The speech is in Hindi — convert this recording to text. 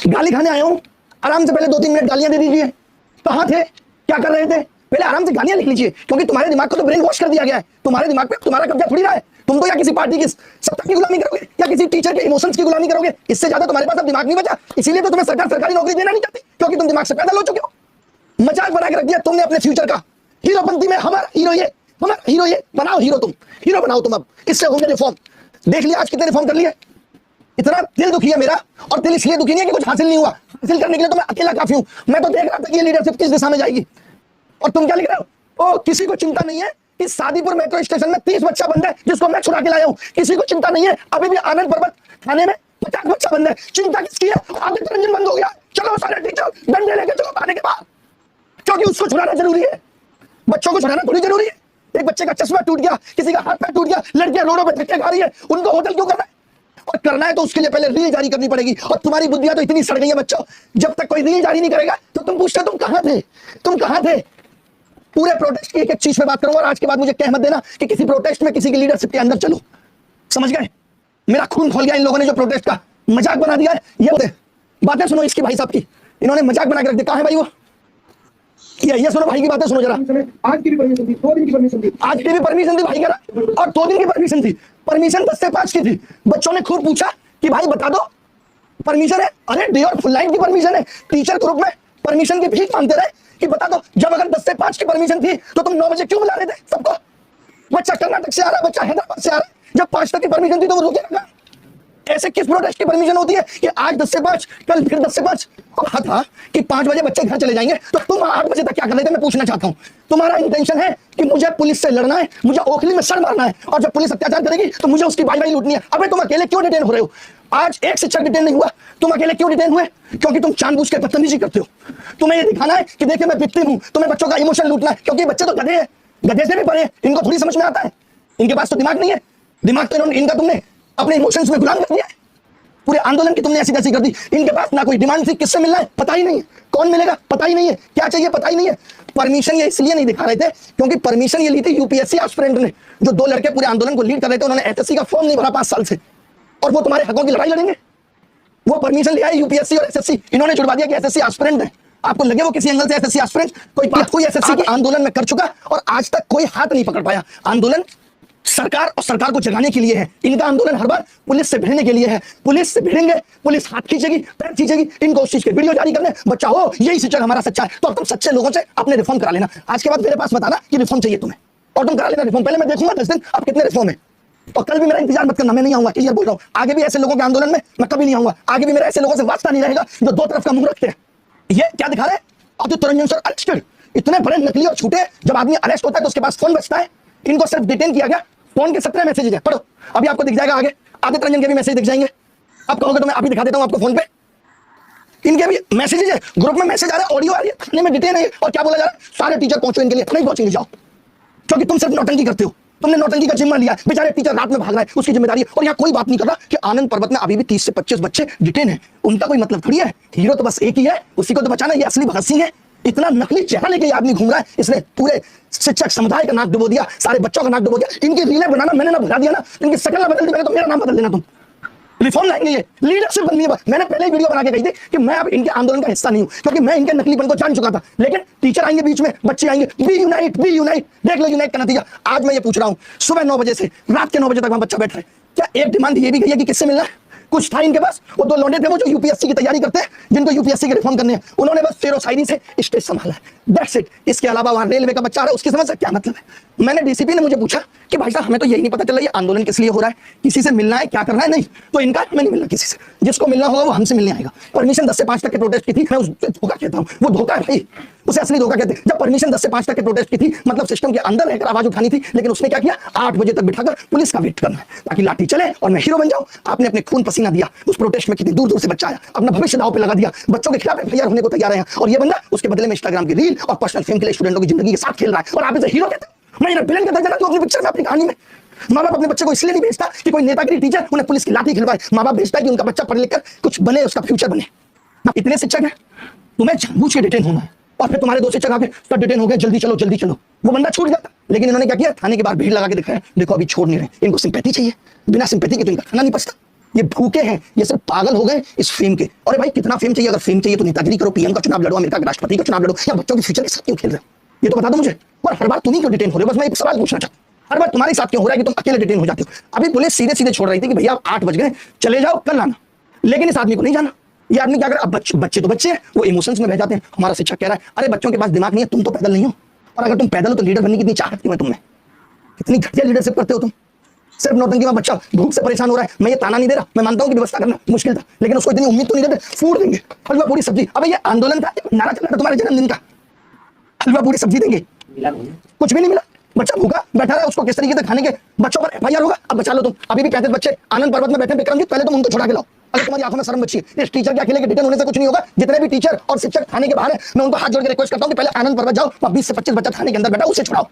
गाली खाने आया हूँ, आराम से पहले 2-3 मिनट गालियां दे दीजिए। कहाँ थे, क्या कर रहे थे, पहले आराम से गालियां लिख लीजिए, क्योंकि तुम्हारे दिमाग को तो ब्रेन वॉश कर दिया गया है। तुम्हारे दिमाग पे तुम्हारा कब्जा थोड़ी रहा है। तुम तो या किसी पार्टी की सत्ता की गुलामी करोगे या किसी टीचर के इमोशंस की गुलामी करोगे। इससे ज्यादा तुम्हारे पास अब दिमाग नहीं बचा। इसीलिए तो तुम्हें सरकार सरकारी नौकरी देना नहीं चाहती, क्योंकि तुम दिमाग से पैदल हो चुके हो। मजाक बना के रख दिया तुमने अपने फ्यूचर का। हीरोपंती में हमारा हीरो ये, हमारा हीरो ये, बनाओ हीरो तुम, हीरो बनाओ तुम। अब इससे होंगे रिफॉर्म। देख लिया आज कितने रिफॉर्म कर लिए। इतना दिल दुखी है मेरा, और दिल इसलिए दुखी नहीं है कि कुछ हासिल नहीं हुआ, हासिल करने के लिए तो मैं अकेला काफी हूं। मैं तो देख रहा था कि ये लीडरशिप किस दिशा में जाएगी, और तुम क्या लिख रहे हो। ओ, किसी को चिंता नहीं है कि शादीपुर मेट्रो स्टेशन में 30 बच्चा बंद है, जिसको मैं छुड़ा के लाया हूं। किसी को चिंता नहीं है अभी भी आनंद पर्वत थाने में 50 बच्चा बंद है। चिंता किसकी है। आदित्य रंजन बंद हो गया, चलो सारे टीचर डंडे लेके चलो थाने के बाहर, क्योंकि उसको छुड़ाना जरूरी है। बच्चों को छुड़ाना थोड़ी जरूरी है। एक बच्चे का चश्मा टूट गया, किसी का हाथ पैर टूट गया, लड़कियां रोडों पे धक्के खा रही है, उनको होटल क्यों करना है। और करना है तो उसके लिए पहले रील जारी करनी पड़ेगी। और तुम्हारी बुद्धियां तो इतनी सड़ गई है बच्चों, जब तक कोई रील जारी नहीं करेगा तो तुम पूछते तुम कहां थे, तुम कहां थे। पूरे प्रोटेस्ट की एक एक चीज पे बात करूंगा, और आज के बाद मुझे कह मत देना कि किसी प्रोटेस्ट में किसी की लीडरशिप के अंदर चलो। समझ गए। मेरा खून खोल गया इन लोगों ने जो प्रोटेस्ट का मजाक बना दिया है। ये बातें सुनो इसकी भाई साहब की, इन्होंने मजाक बना के रख दिया। कहां है भाई वो, ये सुनो भाई की बातें सुनो जरा। आज की भी परमिशन थी, 2 दिन की परमिशन थी, आज की भी परमिशन थी भाई करा, और 2 दिन की परमिशन थी। परमिशन 10 से 5 की थी। बच्चों ने खूब पूछा कि भाई बता दो परमिशन है। अरे डे और फुल लाइन की परमिशन है। टीचर ग्रुप में परमिशन की भीख मांगते रहे कि बता दो, जब अगर 10 से 5 की परमिशन थी तो तुम 9 बजे क्यों बुला रहे थे सबको। बच्चा कर्नाटक से आ रहा है, बच्चा हैदराबाद से आ रहा है, जब 5 तक की परमिशन थी तो वो रुके रखा। ऐसे किस प्रोटेस्ट की परमिशन होती है कि आज 10 से 5, कल फिर 10 से 5। कहा था कि 5 बजे बच्चे घर चले जाएंगे, तो तुम 8 बजे तक क्या कर रहे थे। मैं पूछना चाहता हूं, तुम्हारा इंटेंशन है कि मुझे पुलिस से लड़ना है, मुझे ओखली में सर मारना है, और जब पुलिस अत्याचार करेगी तो मुझे उसकी बाई लूटनी है। अबे तुम अकेले क्यों डिटेन हो रहे हो। आज एक शिक्षक डिटेन नहीं हुआ, तुम अकेले क्यों डिटेन हुए। क्योंकि तुम जानबूझ के बदतमीजी करते हो। तुम्हें ये दिखाना है कि देखिए मैं विक्टिम हूं, तुम्हें बच्चों का इमोशन लूटना है, क्योंकि बच्चे तो गधे हैं, गधे से भी पढ़े, इनको थोड़ी समझ में आता है। इनके पास तो दिमाग नहीं है। दिमाग तो इनका तुमने अपने इमोशंस में गुलाम कर दिया है। पूरे आंदोलन की तुमने ऐसी तैसी कर दी। इनके पास ना कोई डिमांड थी, किससे मिलना है पता ही नहीं है, कौन मिलेगा पता ही नहीं है, क्या चाहिए पता ही नहीं है। परमिशन ये इसलिए नहीं दिखा रहे थे क्योंकि परमिशन ये ली थी यूपीएससी एस्पिरेंट ने। जो 2 लड़के पूरे आंदोलन को लीड कर रहे थे, उन्होंने एसएससी का फॉर्म नहीं भरा 5 साल से, और वो तुम्हारे हकों की लड़ाई लड़ेंगे। वो परमिशन लिया है यूपीएससी और एसएससी, इन्होंने जुड़वा दिया कि एसएससी एस्पिरेंट है। आपको लगे वो किसी एंगल से एसएससी एस्पिरेंट, कोई एसएससी के आंदोलन में कर चुका और आज तक कोई हाथ नहीं पकड़ पाया। आंदोलन सरकार और सरकार को जगाने के लिए है। इनका आंदोलन हर बार पुलिस से भिड़ने के लिए है। पुलिस से भिड़ेंगे, पुलिस हाथ खींचेगी, पैर खींचेगी, इनको उस चीज के वीडियो जारी करने, बच्चा हो यही शिक्षक हमारा सच्चा है। तो अब तुम सच्चे लोगों से अपने रिफॉर्म करा लेना। आज के बाद मेरे पास बताना कि रिफॉर्म चाहिए तुम्हें, और तुम करा लेना रिफॉर्म। पहले मैं देखूंगा 10 दिन अब कितने रिफॉर्म है, और कल भी मेरा इंतजार मत करना, मैं नहीं आऊंगा। क्लियर बोल रहा हूं, आगे भी ऐसे लोगों के आंदोलन में मैं कभी नहीं आऊंगा। आगे भी मेरा ऐसे लोगों से वास्ता नहीं रहेगा जो 2 तरफ का मुंह रखते हैं। ये क्या दिखा रहे हैं, आदित्य रंजन सर अरेस्टेड। इतने बड़े नकली और झूठे। जब आदमी अरेस्ट होता है तो उसके पास फोन बचता है। इनको सिर्फ डिटेन किया गया, फोन के 17 मैसेजेस है, पढ़ो अभी आपको दिख जाएगा। आगे आदित्य रंजन के भी मैसेज दिख जाएंगे। आप कहोगे तो मैं अभी दिखा देता हूं आपको फोन पे। इनके भी मैसेजेस है, ग्रुप में मैसेज आ रहा है, ऑडियो आ रही है, थाने में डिटेन है, और क्या बोला जा रहा है, सारे टीचर पहुंचो इनके लिए। नहीं पहुंचेंगे, जाओ, क्योंकि तुम सिर्फ नौटंकी करते हो। तुमने नौटंकी का जिम्मा लिया। बेचारे टीचर रात में भाग रहा है, उसकी जिम्मेदारी है। और यहाँ कोई बात नहीं कर रहा कि आनंद पर्वत में अभी भी 30 से 25 बच्चे डिटेन है। उनका कोई मतलब थोड़ी है। हीरो तो बस एक ही है, उसी को तो बचाना। ये असली भगत सिंह है। इतना नकली चेहरा लेके आदमी घूम रहा है, इसने पूरे शिक्षक समुदाय का नाक डुबो दिया, सारे बच्चों का नाक डुबो दिया। इनकी रीलें बनाना मैंने ना भुला दिया ना, इनकी शक्ल ना बदल दी मैंने, तो मेरा नाम बदल देना तुम। रिफॉर्म लाएंगे, ये लीडरशिप बननी है। मैंने पहले ही वीडियो बना के कही थी कि मैं अब इनके आंदोलन का हिस्सा नहीं हूं, क्योंकि मैं इनके नकलीपन को जान चुका था। लेकिन टीचर आएंगे बीच में, बच्चे आएंगे, बी यूनाइट, बी यूनाइट। देख लो यूनाइट का नतीजा। आज मैं ये पूछ रहा हूं, सुबह 9 बजे से रात के 9 बजे तक वहां बच्चा बैठा है। क्या एक डिमांड ये भी गई है कि किससे मिलना है। कुछ था इनके पास, वो 2 लौंडे थे वो जो यूपीएससी की तैयारी करते हैं, जिनको यूपीएससी के रिफॉर्म करने हैं। उन्होंने बस शेरो शायरी से स्टेज संभाला है, दैट्स इट। इसके अलावा वहां रेलवे का बच्चा आ रहा है, उसकी समझ से क्या मतलब है। मैंने डीसीपी ने मुझे पूछा कि भाई साहब हमें तो यही नहीं पता चल रहा ये आंदोलन किस लिए हो रहा है, किसी से मिलना है, क्या करना है। नहीं तो इनका हमें नहीं मिलना किसी से, जिसको मिलना होगा वो हमसे मिलने आएगा। परमिशन 10 से 5 तक के प्रोटेस्ट की थी, मैं उसे धोखा कहता हूं। वो धोखा है भाई, उसे असली धोखा कहते हैं। जब परमिशन 10 से 5 तक के प्रोटेस्ट की थी, मतलब सिस्टम के अंदर रहकर आवाज उठानी थी। लेकिन उसने क्या किया, 8 बजे तक बिठाकर पुलिस का वेट करना है ताकि लाठी चले और मैं हीरो बन जाऊं। आपने अपने खून पसीना दिया उस प्रोटेस्ट में, कितनी दूर दूर से बच्चा आया, अपना भविष्य दांव पे लगा दिया, बच्चों के खिलाफ एफआईआर होने को तैयार है। और ये बंदा उसके बदले में इंस्टाग्राम की रील और पर्सनल फेम के लिए स्टूडेंटों की जिंदगी के साथ खेल रहा है, और आप इसे हीरो कहते हैं। मैं विलेन का दर्जा अपनी पिक्चर में, अपनी कहानी में। माँ बाप अपने बच्चे को इसलिए नहीं भेजता कि कोई नेतागिरी टीचर उन्हें पुलिस की लाठी खिलवाए। माँ बाप भेजता है कि उनका बच्चा पढ़ लिख कर कुछ बने, उसका फ्यूचर बने। इतने शिक्षक है, तुम्हें जानबूझ के डिटेन होना है। और फिर तुम्हारे 2 शिक्षक आके सब डिटेन हो गए, जल्दी चलो जल्दी चलो। वो बंदा छूट जाता, लेकिन इन्होंने क्या किया, थाने के बाहर भीड़ लगा के दिखाया, देखो अभी छोड़ नहीं रहे। इनको सिंपैथी चाहिए, बिना सिंपैथी के तो इनका खाना नहीं पचता। ये भूखे हैं, ये सब पागल हो गए इस फेम के। अरे भाई कितना फेम चाहिए? अगर फेम चाहिए तो नेतागिरी करो, पीएम का चुनाव लड़ो, अमेरिका के राष्ट्रपति का चुनाव लड़ो, या बच्चों के फ्यूचर के साथ क्यों खेल रहे हो? ये तो बता दो मुझे। और हर बार तुम ही क्यों डिटेन हो रहे हो? बस मैं एक सवाल पूछना चाहता हूं, हर बार तुम्हारे साथ क्यों हो रहा है कि तुम अकेले डिटेन हो जाते हो? अभी पुलिस सीधे सीधे छोड़ रही थी कि भैया 8 बज गए, चले जाओ, कल आना, लेकिन इस आदमी को नहीं जाना। ये आदमी क्या करे? अब बच्चे तो बच्चे हैं, वो इमोशंस में बह जाते हैं। हमारा शिक्षक कह रहा है अरे बच्चों के पास दिमाग नहीं है, तुम तो पैदल नहीं हो, और अगर तुम पैदल हो तो लीडर बनने की इतनी चाहत क्यों है तुम में? कितनी घटिया लीडरशिप करते हो तुम। सिर्फ नौटंकी में बच्चा भूख से परेशान हो रहा है, मैं ये ताना नहीं दे रहा, मैं मानता हूं कि व्यवस्था करना मुश्किल था, लेकिन उसको इतनी उम्मीद तो नहीं देते फूड देंगे, हलवा पूरी सब्जी। अबे ये आंदोलन था, नारा चल रहा था तुम्हारे जन्मदिन का, हलवा पूरी सब्जी देंगे, कुछ भी नहीं मिला। बच्चा भूखा बैठा रहा है, उसको किस तरीके से खाने के? बच्चों पर एफआईआर होगा। अब बचा लो तुम, अभी भी 35 बच्चे आनंद पर्वत में बैठे, विक्रमजीत पहले तुम उनको छुड़ा के लाओ। अगर तुम्हारी आंखों में शर्म बची है, इस टीचर के अकेले के डिटेन होने से कुछ नहीं होगा। जितने भी टीचर और शिक्षक थाने के बाहर है, मैं उनको हाथ जोड़ के रिक्वेस्ट करता हूं कि पहले आनंद पर्वत जाओ, 20 से 25 बच्चा थाने के अंदर बैठा, उसे छुड़ाओ।